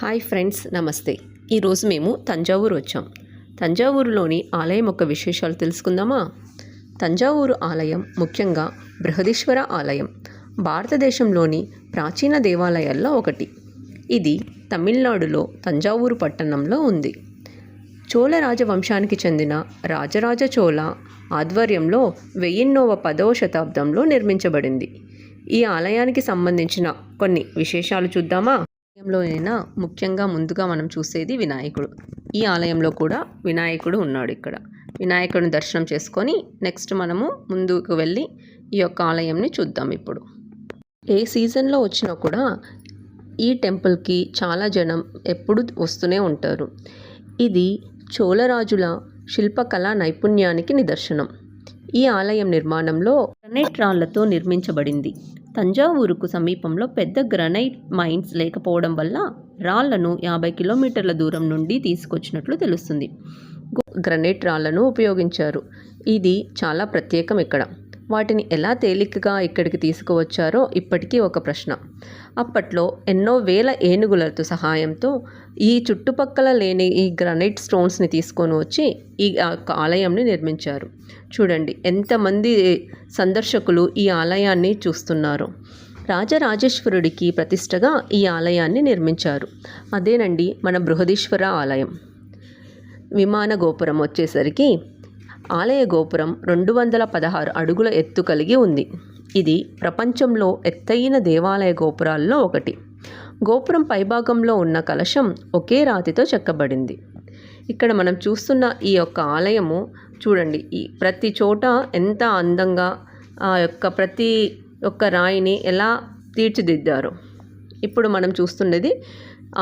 Hi friends, నమస్తే. ఈరోజు మేము తంజావూరు వచ్చాం. తంజావూరులోని ఆలయం యొక్క విశేషాలు తెలుసుకుందామా? తంజావూరు ఆలయం ముఖ్యంగా బృహదీశ్వర ఆలయం భారతదేశంలోని ప్రాచీన దేవాలయాల్లో ఒకటి. ఇది తమిళనాడులో తంజావూరు పట్టణంలో ఉంది. చోళ రాజవంశానికి చెందిన రాజరాజ చోళ ఆధ్వర్యంలో 1010వ శతాబ్దంలో నిర్మించబడింది. ఈ ఆలయానికి సంబంధించిన కొన్ని విశేషాలు చూద్దామా? ఆలయంలో ముఖ్యంగా ముందుగా మనం చూసేది వినాయకుడు. ఈ ఆలయంలో కూడా వినాయకుడు ఉన్నాడు. ఇక్కడ వినాయకుడిని దర్శనం చేసుకొని నెక్స్ట్ మనము ముందుకు వెళ్ళి ఈ యొక్క ఆలయంని చూద్దాం. ఇప్పుడు ఏ సీజన్లో వచ్చినా కూడా ఈ టెంపుల్కి చాలా జనం ఎప్పుడు వస్తూనే ఉంటారు. ఇది చోళరాజుల శిల్పకళా నైపుణ్యానికి నిదర్శనం. ఈ ఆలయం నిర్మాణంలో గ్రనైట్ రాళ్లతో నిర్మించబడింది. తంజావూరుకు సమీపంలో పెద్ద గ్రనైట్ మైన్స్ లేకపోవడం వల్ల రాళ్లను 50 కిలోమీటర్ల దూరం నుండి తీసుకొచ్చినట్లు తెలుస్తుంది. గ్రనైట్ రాళ్లను ఉపయోగించారు. ఇది చాలా ప్రత్యేకం. ఇక్కడ వాటిని ఎలా తేలికగా ఇక్కడికి తీసుకువచ్చారో ఇప్పటికీ ఒక ప్రశ్న. అప్పట్లో ఎన్నో వేల ఏనుగులతో సహాయంతో ఈ చుట్టుపక్కల లేని ఈ గ్రనైట్ స్టోన్స్ని తీసుకొని వచ్చి ఈ ఆలయంని నిర్మించారు. చూడండి ఎంతమంది సందర్శకులు ఈ ఆలయాన్ని చూస్తున్నారు. రాజరాజేశ్వరుడికి ప్రతిష్టగా ఈ ఆలయాన్ని నిర్మించారు. అదేనండి మన బృహదీశ్వర ఆలయం. విమాన గోపురం వచ్చేసరికి ఆలయ గోపురం 216 అడుగుల ఎత్తు కలిగి ఉంది. ఇది ప్రపంచంలో ఎత్తైన దేవాలయ గోపురాల్లో ఒకటి. గోపురం పైభాగంలో ఉన్న కలశం ఒకే రాతితో చెక్కబడింది. ఇక్కడ మనం చూస్తున్న ఈ యొక్క ఆలయము చూడండి, ఈ ప్రతి చోట ఎంత అందంగా ఆ యొక్క ప్రతి ఒక్క రాయిని ఎలా తీర్చిదిద్దారో. ఇప్పుడు మనం చూస్తున్నది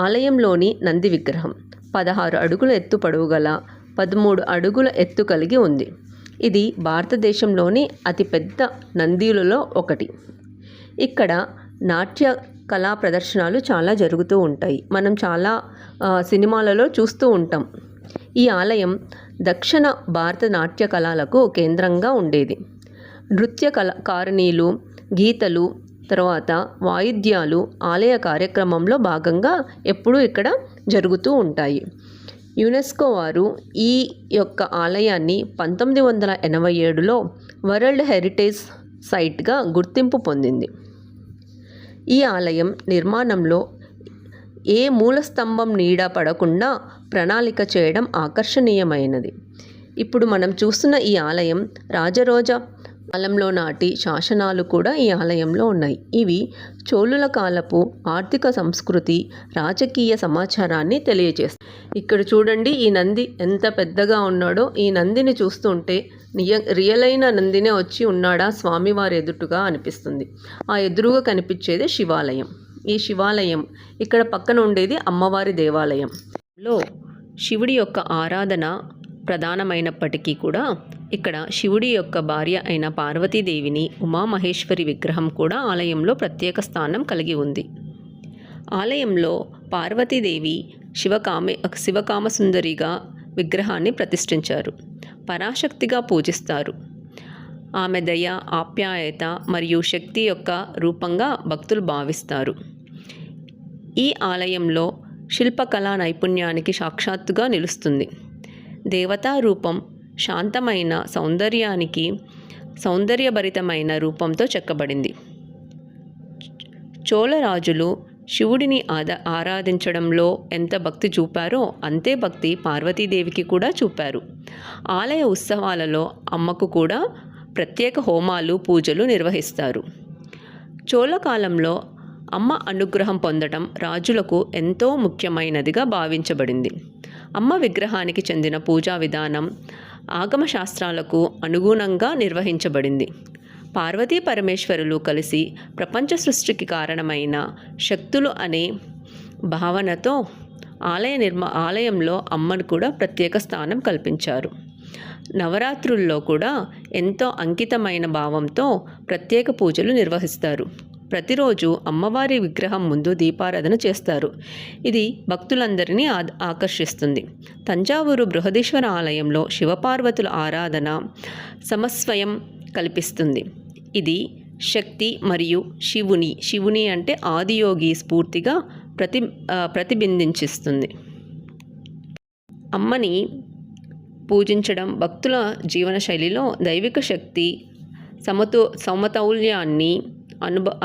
ఆలయంలోని నంది విగ్రహం. 16 అడుగుల ఎత్తు పొడవు గల 13 అడుగుల ఎత్తు కలిగి ఉంది. ఇది భారతదేశంలోని అతిపెద్ద నందిలలో ఒకటి. ఇక్కడ నాట్య కళా ప్రదర్శనలు చాలా జరుగుతూ ఉంటాయి. మనం చాలా సినిమాలలో చూస్తూ ఉంటాం. ఈ ఆలయం దక్షిణ భారత నాట్య కళలకు కేంద్రంగా ఉండేది. నృత్య కారణీలు, గీతలు, తర్వాత వాయిద్యాలు ఆలయ కార్యక్రమంలో భాగంగా ఎప్పుడూ ఇక్కడ జరుగుతూ ఉంటాయి. యునెస్కో వారు ఈ యొక్క ఆలయాన్ని 1987లో వరల్డ్ హెరిటేజ్ సైట్గా గుర్తింపు పొందింది. ఈ ఆలయం నిర్మాణంలో ఏ మూల స్తంభం నీడ పడకుండా ప్రణాళిక చేయడం ఆకర్షణీయమైనది. ఇప్పుడు మనం చూస్తున్న ఈ ఆలయం రాజరోజ కాలంలో నాటి శాసనాలు కూడా ఈ ఆలయంలో ఉన్నాయి. ఇవి చోళుల కాలపు ఆర్థిక, సంస్కృతి, రాజకీయ సమాచారాన్ని తెలియజేస్తాయి. ఇక్కడ చూడండి, ఈ నంది ఎంత పెద్దగా ఉన్నాడో. ఈ నందిని చూస్తుంటే రియల్ అయిన నందినే వచ్చి ఉన్నాడా స్వామివారి ఎదుటుగా అనిపిస్తుంది. ఆ ఎదురుగా కనిపించేదే శివాలయం. ఈ శివాలయం ఇక్కడ పక్కన ఉండేది అమ్మవారి దేవాలయంలో శివుడి యొక్క ఆరాధన ప్రధానమైనప్పటికీ కూడా ఇక్కడ శివుడి యొక్క భార్య అయిన పార్వతీదేవిని, ఉమామహేశ్వరి విగ్రహం కూడా ఆలయంలో ప్రత్యేక స్థానం కలిగి ఉంది. ఆలయంలో పార్వతీదేవి శివకామసుందరిగా విగ్రహాన్ని ప్రతిష్ఠించారు. పరాశక్తిగా పూజిస్తారు. ఆమె దయ, ఆప్యాయత మరియు శక్తి యొక్క రూపంగా భక్తులు భావిస్తారు. ఈ ఆలయంలో శిల్పకళా నైపుణ్యానికి సాక్షాత్తుగా నిలుస్తుంది. దేవతా రూపం శాంతమైన సౌందర్యభరితమైన రూపంతో చెక్కబడింది. చోళరాజులు శివుడిని ఆరాధించడంలో ఎంత భక్తి చూపారో అంతే భక్తి పార్వతీదేవికి కూడా చూపారు. ఆలయ ఉత్సవాలలో అమ్మకు కూడా ప్రత్యేక హోమాలు, పూజలు నిర్వహిస్తారు. చోళ కాలంలో అమ్మ అనుగ్రహం పొందడం రాజులకు ఎంతో ముఖ్యమైనదిగా భావించబడింది. అమ్మ విగ్రహానికి చెందిన పూజా విధానం ఆగమ శాస్త్రాలకు అనుగుణంగా నిర్వహించబడింది. పార్వతీ పరమేశ్వరులు కలిసి ప్రపంచ సృష్టికి కారణమైన శక్తులు అనే భావనతో ఆలయంలో అమ్మను కూడా ప్రత్యేక స్థానం కల్పించారు. నవరాత్రుల్లో కూడా ఎంతో అంకితమైన భావంతో ప్రత్యేక పూజలు నిర్వహిస్తారు. ప్రతిరోజు అమ్మవారి విగ్రహం ముందు దీపారాధన చేస్తారు. ఇది భక్తులందరినీ ఆకర్షిస్తుంది. తంజావూరు బృహదీశ్వర ఆలయంలో శివపార్వతుల ఆరాధన సమస్వయం కల్పిస్తుంది. ఇది శక్తి మరియు శివుని అంటే ఆదియోగి స్ఫూర్తిగా ప్రతిబింబించిస్తుంది. అమ్మని పూజించడం భక్తుల జీవన శైలిలో దైవిక శక్తి సమతౌల్యాన్ని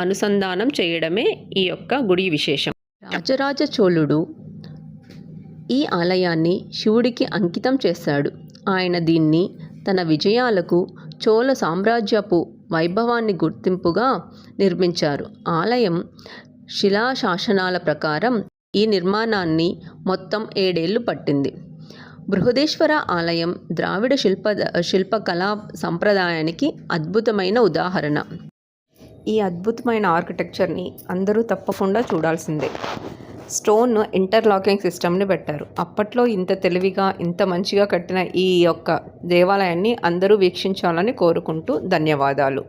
అనుసంధానం చేయడమే ఈ యొక్క గుడి విశేషం. రాజరాజ చోళుడు ఈ ఆలయాన్ని శివుడికి అంకితం చేశాడు. ఆయన దీన్ని తన విజయాలకు, చోళ సామ్రాజ్యపు వైభవాన్ని గుర్తింపుగా నిర్మించారు. ఆలయం శిలాశాసనాల ప్రకారం ఈ నిర్మాణాన్ని మొత్తం 7 ఏళ్లు పట్టింది. బృహదేశ్వర ఆలయం ద్రావిడ శిల్పకళా సంప్రదాయానికి అద్భుతమైన ఉదాహరణ. ఈ అద్భుతమైన ఆర్కిటెక్చర్ని అందరూ తప్పకుండా చూడాల్సిందే. స్టోన్ ఇంటర్లాకింగ్ సిస్టమ్ని పెట్టారు. అప్పట్లో ఇంత తెలివిగా, ఇంత మంచిగా కట్టిన ఈ యొక్క దేవాలయాన్ని అందరూ వీక్షించాలని కోరుకుంటూ ధన్యవాదాలు.